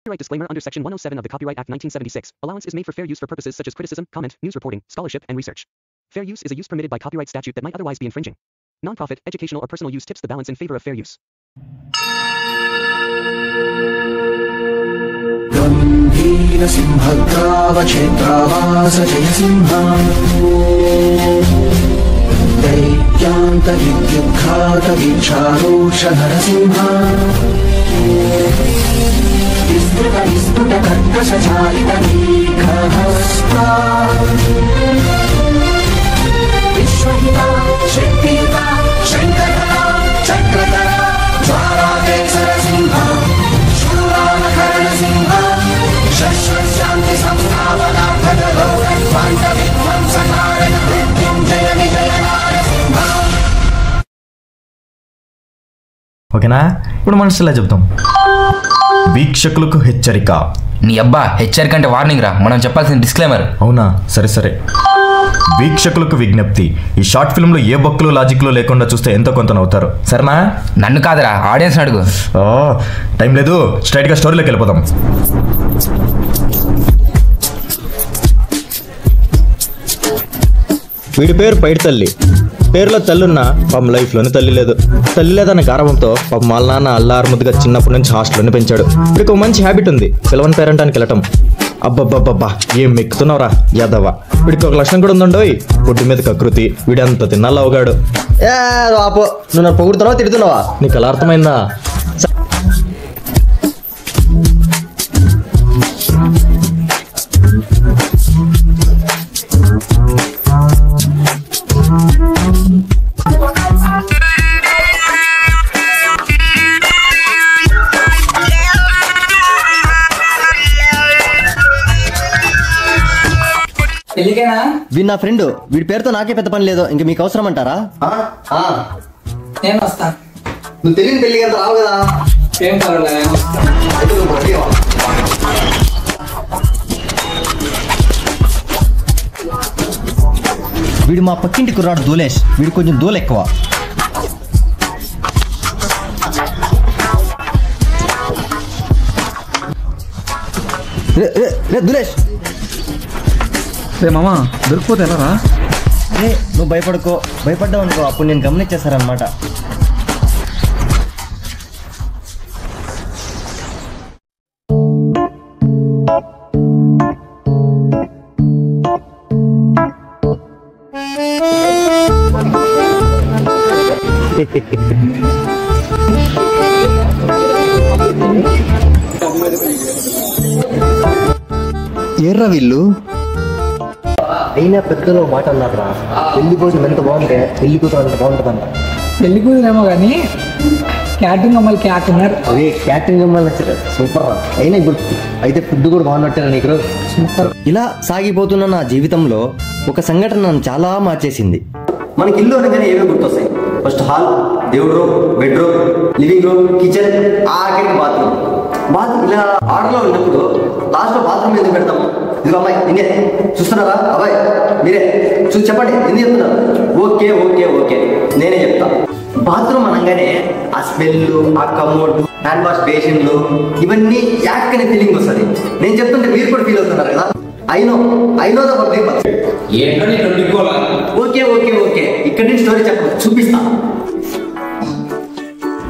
Copyright disclaimer under Section 107 of the Copyright Act 1976. Allowance is made for fair use for purposes such as criticism, comment, news reporting, scholarship, and research. Fair use is a use permitted by copyright statute that might otherwise be infringing. Non-profit, educational, or personal use tips the balance in favor of fair use. गंभीर सिंहग्रावक्षेत्रावास जयसिंहा दैत्यान्त विद्युद्घात वीक्षारोष नरसिंहा विस्तृत विस्फुट कर्कश चालित दीर्घहस्ता विश्वहिता शक्तियुता शङ्करधरा चक्रधरा ज्वालाकेसर सिंहा शूरानकरणसिंहा शश्वशान्ति संस्थापनार्थक गौरवान्त विध्वंसकारक मृत्युञ्जय विजय नारसिंहा. ఓకేనా? ఇప్పుడు మనసు ఇలా చెప్తాం. వీక్షకులకు హెచ్చరిక. నీ అబ్బా హెచ్చరిక అంటే వార్నింగ్ రా, మనం చెప్పాల్సిన డిస్క్లైమర్. అవునా? సరే సరే. వీక్షకులకు విజ్ఞప్తి, ఈ షార్ట్ ఫిల్మ్ లో ఏ బొక్కలు లాజిక్లు లేకుండా చూస్తే ఎంతో కొంత నవ్వుతారు. సరేనా? నన్ను కాదురా, ఆడియన్స్ అడుగు. టైం లేదు, స్ట్రైట్ గా స్టోరీలోకి వెళ్ళిపోతాం. వీడి పేరు పైడి తల్లి. పేరులో తల్లున్నా పాపం లైఫ్లోనే తల్లి లేదు. తల్లి లేదన్న గారవంతో పాపం వాళ్ళ నాన్న అల్లారు ముద్దుగా చిన్నప్పటి నుంచి హాస్టల్లోనే పెంచాడు. వీడికి ఒక మంచి హ్యాబిట్ ఉంది, పిలవని పేరంటానికి వెళ్ళటం. అబ్బబ్బబ్బబ్బా ఏం మెక్కుతున్నావురా యాదవ్వ. వీడికి ఒక లక్షణం కూడా ఉందండోయ్, పొడ్డు మీద కకృతి. వీడంత తిన్నా లవగాడు. ఆపో, నువ్వు నన్ను పొగుడుతున్నావా తిడుతున్నావా? నీకు అలా అర్థమైందా? వీడు నా ఫ్రెండ్, వీడి పేరుతో నాకే పెద్ద పని లేదు, ఇంకా మీకు అవసరం అంటారా? నేను వస్తా. నువ్వు తెలియని పెళ్లి అంత రావు కదా. ఏం పర్వాలేదు. వీడు మా పక్కింటి కుర్రాడు దూలేష్, వీడు కొంచెం దూలు ఎక్కువ. దూలేష్ మామా దొరికిపోతే ఎలా రా? నువ్వు భయపడుకో, భయపడ్డావు అనుకో అప్పుడు నేను గమనించేశారనమాట. ఏర్రా వీళ్ళు అయినా పెద్దలో మాట అన్నారా, పెళ్లి కోసం ఎంత బాగుంటే పెళ్లి కూతురు అంత బాగుంటుందంట. పెళ్లి కూతురేమో కానీ క్యాటరింగ్ అమ్మాయిలు క్యాట్ ఉన్నారు. అదే క్యాటరింగ్ అమ్మాయిలు సూపర్ రా. అయినా ఇప్పుడు అయితే ఫుడ్ కూడా బాగున్నట్టే నీకు సూపర్. ఇలా సాగిపోతున్న నా జీవితంలో ఒక సంఘటన నన్ను చాలా మార్చేసింది. మనకి ఇల్లు అనగానే ఏమేమి గుర్తొస్తాయి? ఫస్ట్ హాల్, దేవుడు room, bedroom, living room, kitchen, ఆఖరికి బాత్రూమ్. ఇలా ఆర్డర్లో ఉన్నప్పుడు లాస్ట్ లో బాత్రూమ్ ఎందుకు పెడతాము? ఇది అమ్మాయి నిన్నే చూస్తున్నారా? అబ్బాయి మీరే చూసి చెప్పండి, ఎందుకు చెప్తున్నారు? ఓకే ఓకే ఓకే నేనే చెప్తా. బాత్రూమ్ అనగానే ఆ స్మెల్, ఆ కమోడ్, హ్యాండ్ వాష్ బేసిన్లు, ఇవన్నీ యాక్ అనే ఫీలింగ్ వస్తుంది. నేను చెప్తుంటే మీరు కూడా ఫీల్ అవుతున్నారు కదా. ఐనో ఓకే ఓకే ఓకే ఇక్కడ నుంచి స్టోరీ చెప్పండి, చూపిస్తా.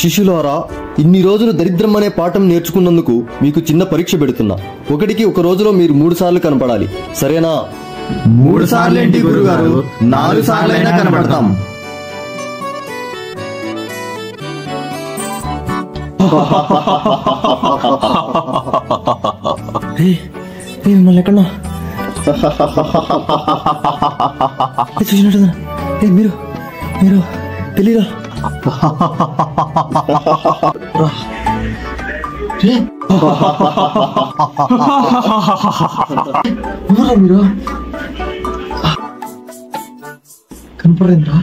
శిష్యులారా, ఇన్ని రోజులు దరిద్రం అనే పాఠం నేర్చుకున్నందుకు మీకు చిన్న పరీక్ష పెడుతున్నా. ఒకటికి ఒక రోజులో మీరు 3 సార్లు కనపడాలి, సరేనా? 3 సార్లు ఏంటి గురుగారు, 4 సార్లైనా కనపడతాం. మిమ్మల్ని ఎక్కడన్నా చూసినట్టు మీరు మీరు తెలీదా? మీరు కనపడేంద్రా?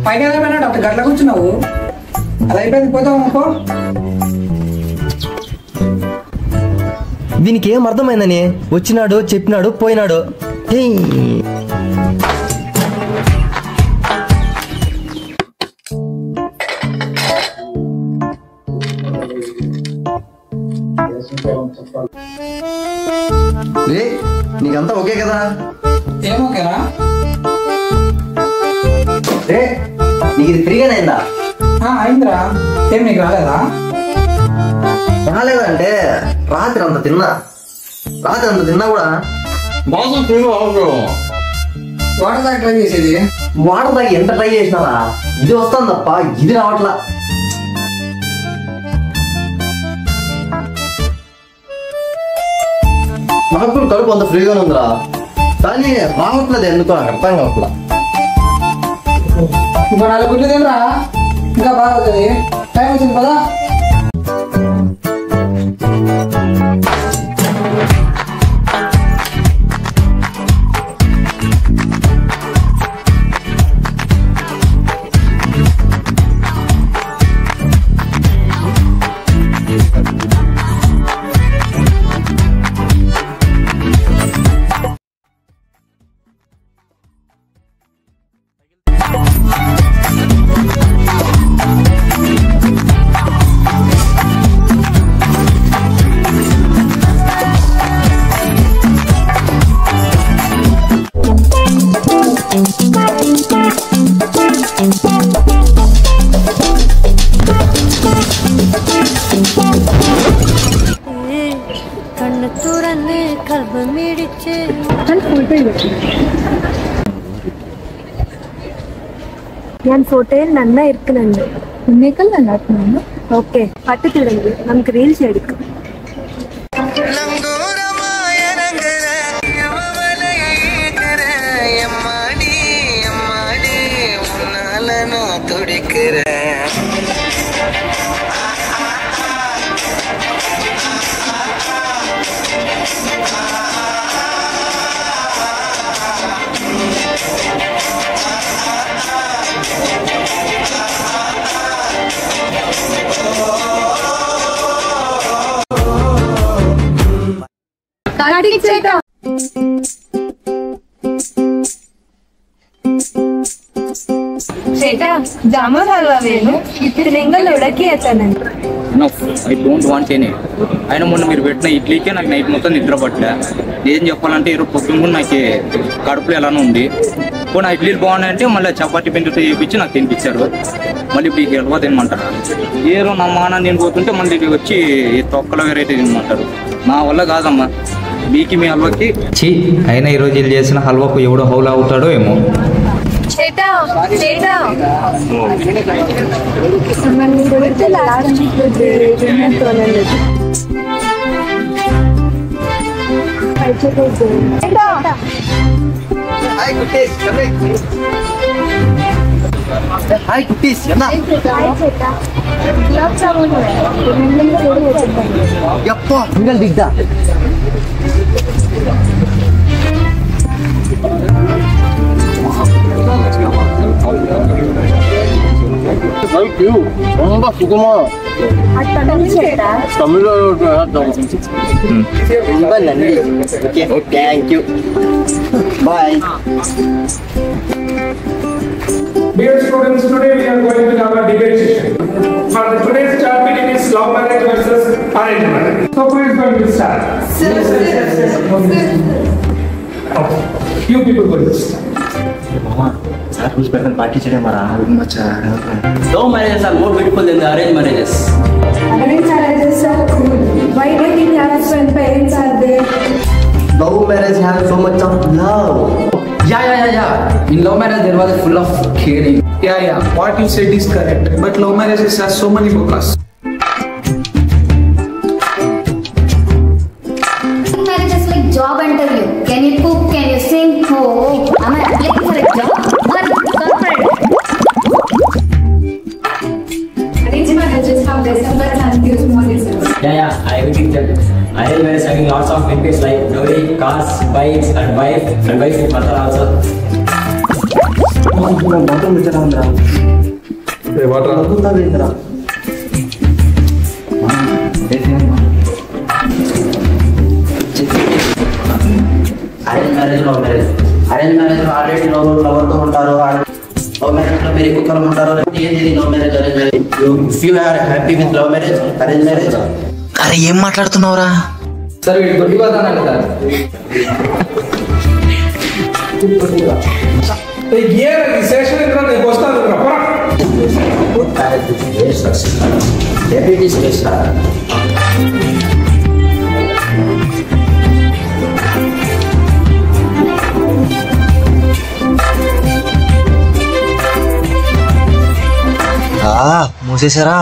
పైన ఏమైనా అప్పుడు గట్ల కూర్చున్నావు అది అయిపోయింది పోతావు అనుకో. దీనికి ఏం అర్థమైందని వచ్చినాడు చెప్పినాడు పోయినాడు. నీకంతా ఓకే కదా? ఏమోకేనా నీకు ఇది ఫ్రీగానే అయిందా? అయిందిరా. ఏం నీకు రాలేదా? రాలేదంటే రాత్రి అంత తిన్నా కూడా వాటర్ దాకా ట్రై చేసేది. వాటర్ దాకా ఎంత ట్రై చేసినారా ఇది వస్తాను తప్ప ఇది రావట్లా. నాకు కూడా కడుపు అంత ఫ్రీగానే ఉందిరా, కానీ రావట్లేదు ఎందుకో నాకు అర్థం కావట్లా. ఇంకా 4 గుడ్లు తినరా, ఇంకా బాగా అవుతుంది. టైం వచ్చింది కదా. ഞാൻ ഫോട്ടോയിൽ നന്നായി ഇരിക്കുന്നുണ്ട്. എന്നേക്കാൾ നന്നാക്കുന്നു. ഓക്കെ പട്ട് തിടങ്ങി നമുക്ക് റീൽസ് എടുക്കാം. ചേട്ടാ ജാമുൻ ഹൽവ വേണു ఇప్పుడు നിങ്ങൾ ఉడకి వచ్చానండి. I don't want any. అయినా మొన్న మీరు పెట్టిన ఇడ్లీకే నాకు నైట్ మొత్తం నిద్ర పట్టలే. ఏం చెప్పాలంటే ఈరోజు పొద్దున్న కూడా నాకు కడుపులో ఎలానో ఉంది. పోనీ ఇడ్లీలు బాగున్నాయంటే మళ్ళీ చపాతీ పిండితో చేయించి నాకు తినిపించారు. మళ్ళీ ఇప్పుడు ఈ హల్వా తినమంటారు. ఏదో నా మాన నేను పోతుంటే మళ్ళీ వచ్చి తొక్కలో వేరైతే తినమంటారు. నా వల్ల కాదమ్మా. మీకు మీ హల్వాకి ఛీ, అయినా ఈరోజు వీళ్ళు చేసిన హల్వాకు ఎవడో హౌలా అవుతాడో ఏమో. ചേട്ടാ ചേട്ടാ హాయ్ కుటీస్ గులాబ్ జామున్ యప్ప సింగల్ దిగ్దా. ரொம்ப சுகமா தமிழ்ல ரொம்ப நன்றி. Okay thank you bye. Dear students, today we are going to have a debate session. For the today's topic is love marriage versus arranged marriage. So who is going to start? Okay. You people will start. Sir, who's better party today, Mara? Love marriages are more beautiful than the arranged marriages. Arranged marriages are cool. Why dating apps when parents are there? Love marriage has so much of love. Yeah. In love marriage, there was full of caring. Yeah. What you said is correct. But love marriages have so many bokas. Marriage is like job interview. Can you cook? Can you sing? Oh, am I applying for a job? One corporate. Arranged marriages have December and gives more reasons. Yeah. I agree with that. Arranged marriage having lots of benefits like dowry, cars, bikes, and wife with mother also. Bathroom వచ్చారా ఉందిరా water arrange marriage love marriage arrange marriage లో already లవర్తో ఉంటారు love marriage లో మీరు ఎక్కువ కాలం ఉంటారు ఏంటి love marriage arrange marriage if you are happy with love marriage arrange marriage అరే ఏం మాట్లాడుతున్నావురా సార్ వీడు కొట్టిపోతానండి సార్ మూసేశారా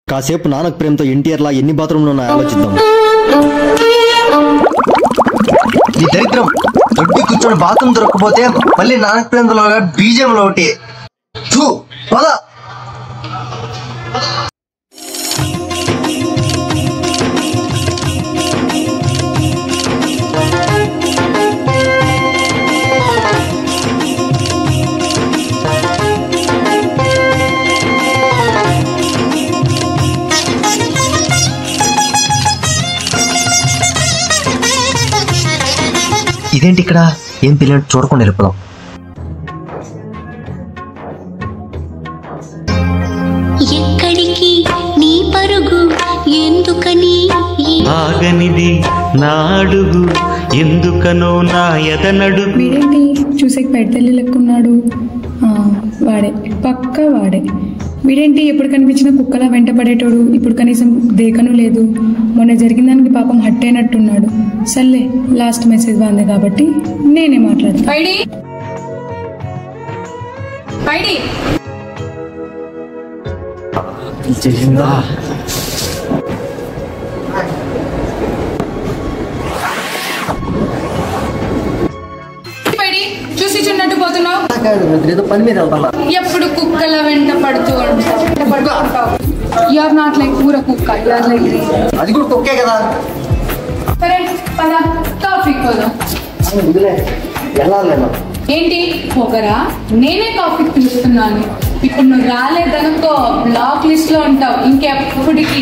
కాసేపు నానక్ ప్రేమతో ఎన్టీఆర్ లా ఎన్ని బాత్రూంలో ఉన్నాయో ఆలోచిద్దాం. ఈ దరిద్రం దొడ్డి కూర్చొని బాత్రూమ్ దొరకపోతే మళ్ళీ నానక్ ప్రేమలో బీజంలో ఒకటి పద. ఇదేంటి ఇక్కడ ఏం పిల్లలు చూడకుండా వెళ్ళిపోదాం. ఎక్కడికి నీ పరుగు ఎందుకని ఆగనిది నా అడుగు ఎందుకనో నా ఎదనడుగు. వీడేంటి చూసే పెద్దల్లి లెక్కున్నాడు. వాడే పక్క వాడే. వీడేంటి ఎప్పుడు కనిపించినా కుక్కలా వెంట పడేటోడు. ఇప్పుడు కనీసం దేకను లేదు. మొన్న జరిగిన దానికి పాపం హట్ అయినట్టున్నాడు. సర్లే లాస్ట్ మెసేజ్ బాగుంది కాబట్టి నేనే మాట్లాడతా. చూసి చిన్నట్టు పోతున్నావు. పని మీద వెళ్తాను. ఎప్పుడు కుక్కల వెంట పడుతూ ఉంటావు. యూఆర్ నాట్ లైక్ పూర కుక్క. యూఆర్ లైక్ అది కూడా కుక్కే కదా. సరే పద కాఫీకి పోదాం. ఏంటి పొగరా? నేనే కాఫీకి పిలుస్తున్నాను. ఇప్పుడు నువ్వు రాలేదనుకో బ్లాక్ లిస్ట్ లో ఉంటావు. ఇంకెప్పటికి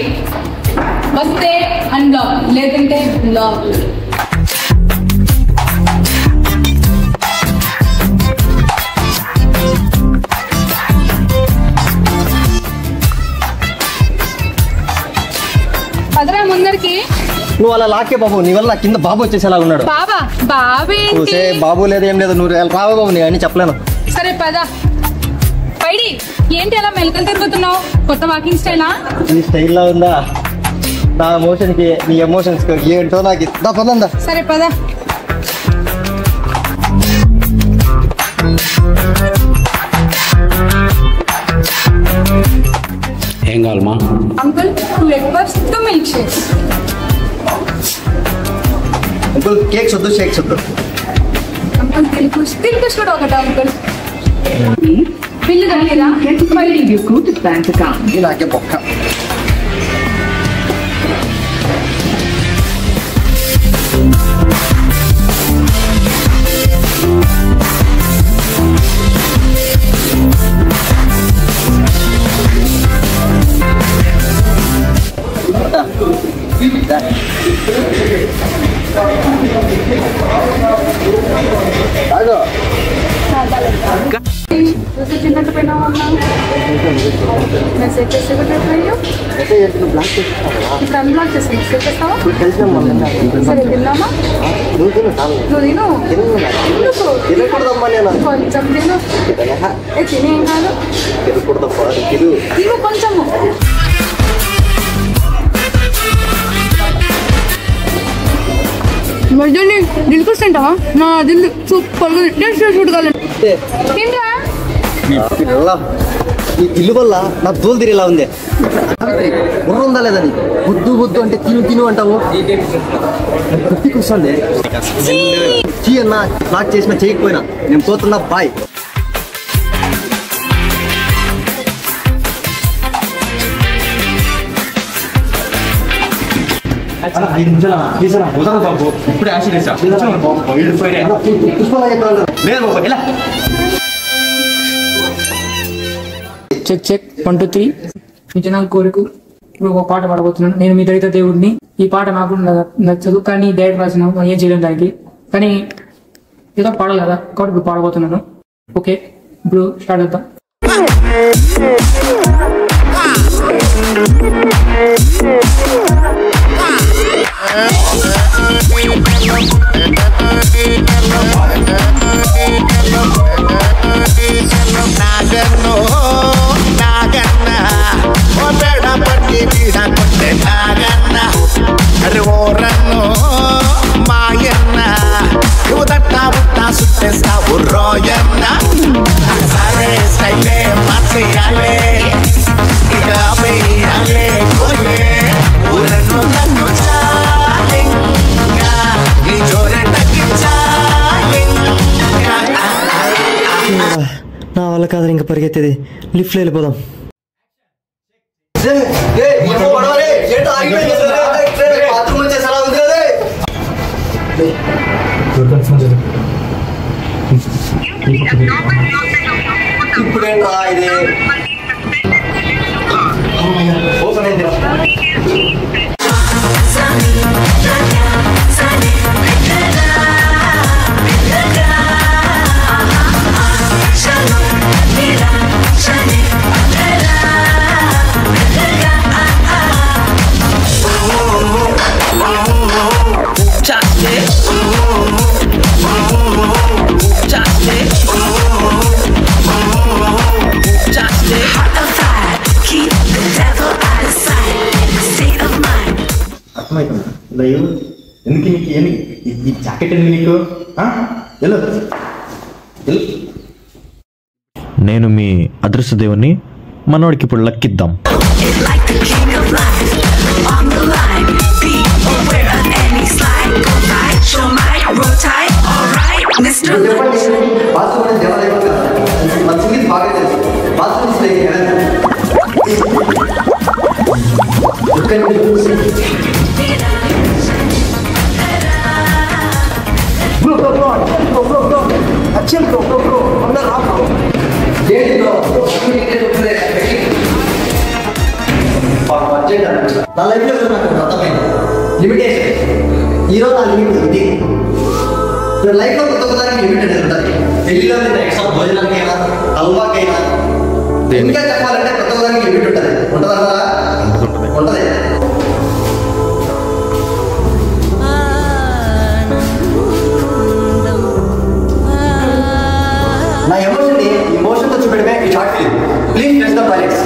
వస్తే అన్బ్లాక్, లేదంటే బ్లాక్. పదరా ముందరికి. నువ్వు అలా లాకే బాబు, నీ వల్ల కింద బాబు వచ్చేసేలా ఉన్నాడు. బాబా బాబేంటి? బాబు లేదు ఏం లేదు. నువ్వు రావు బాబు, నేను అని చెప్పలేను. సరే పద. పైడి ఏంటి అలా మెలకలు తిరుగుతున్నావు? కొత్త వాకింగ్ స్టైలా? నీ స్టైల్లో ఉందా? నా ఎమోషన్ కి నీ ఎమోషన్స్ కి ఏంటో నాకు పదందా. సరే పద. ఏం కావాలమ్మా? Uncle 2 egg puffs 2 milk shakes. Uncle cakes వద్దు, షేక్స్ వద్దు. అంకుల్ తిల్కుష్ కూడా ఒకటి అంకుల్. బిల్లు కట్టిరా? నాకే పక్క. చిన్నట్టు పోయినా మెసేజ్ చేస్తే ఇప్పుడు అన్బ్లాక్ చేస్తాను మెసేజ్ చేస్తావా సరే తిన్నామా నువ్వు తిను కొంచెం తిను తినేం కాదు తిను కొంచెము మధ్యలో దిల్ కోసం తింటావా నా దిల్ సూపర్గా చూడగలను ఇల్లు వల్ల నా దోలు తిరిగేలా ఉంది బుర్ర ఉందా లేదని బుద్దు బుద్దు అంటే తిను అంటావు కూర్చోండి చీ అన్న బ్లాక్ చేసినా చేయకపోయినా నేను పోతున్నా బాయ్ చెక్ చెక్ 1 2 3 మీ జనాల కోరిక ఇప్పుడు ఒక పాట పాడబోతున్నాను. నేను మీ దళిత దేవుడిని. ఈ పాట నాకు నచ్చదు కానీ డైరెక్ట్ రాసిన ఏం చేయలేం దానికి, కానీ ఏదో పాడాలి కదా కాబట్టి ఇప్పుడు పాడబోతున్నాను. ఓకే ఇప్పుడు స్టార్ట్ చేద్దాం. నా వల్ల కాదు ఇంకా పరిగెత్తేది, లిఫ్ట్లో వెళ్ళిపోదాం. ఇప్పుడేంట్రా ఇది ఓపెన్ అయింది. నేను మీ అదృష్ట దేవుణ్ణి, మనోడికి ఇప్పుడు లక్కిద్దాం. నా లైఫ్ లో నాకు అర్థమైంది లిమిటేషన్. ఈరోజు నా లిమిట్ ఇది. లైఫ్ లో కొత్త దానికి లిమిట్ అనేది ఉంటుంది. పెళ్లిలో ఎక్స్ట్రా భోజనానికైనా హల్వాకైనా ఇంకా చెప్పాలంటే కొత్త దానికి లిమిట్ ఉంటుంది. ఉంటుందా? ఉంటుంది. నా ఎమోషన్ తో చూపెట్టమే ఈ short film. Please press the toilets.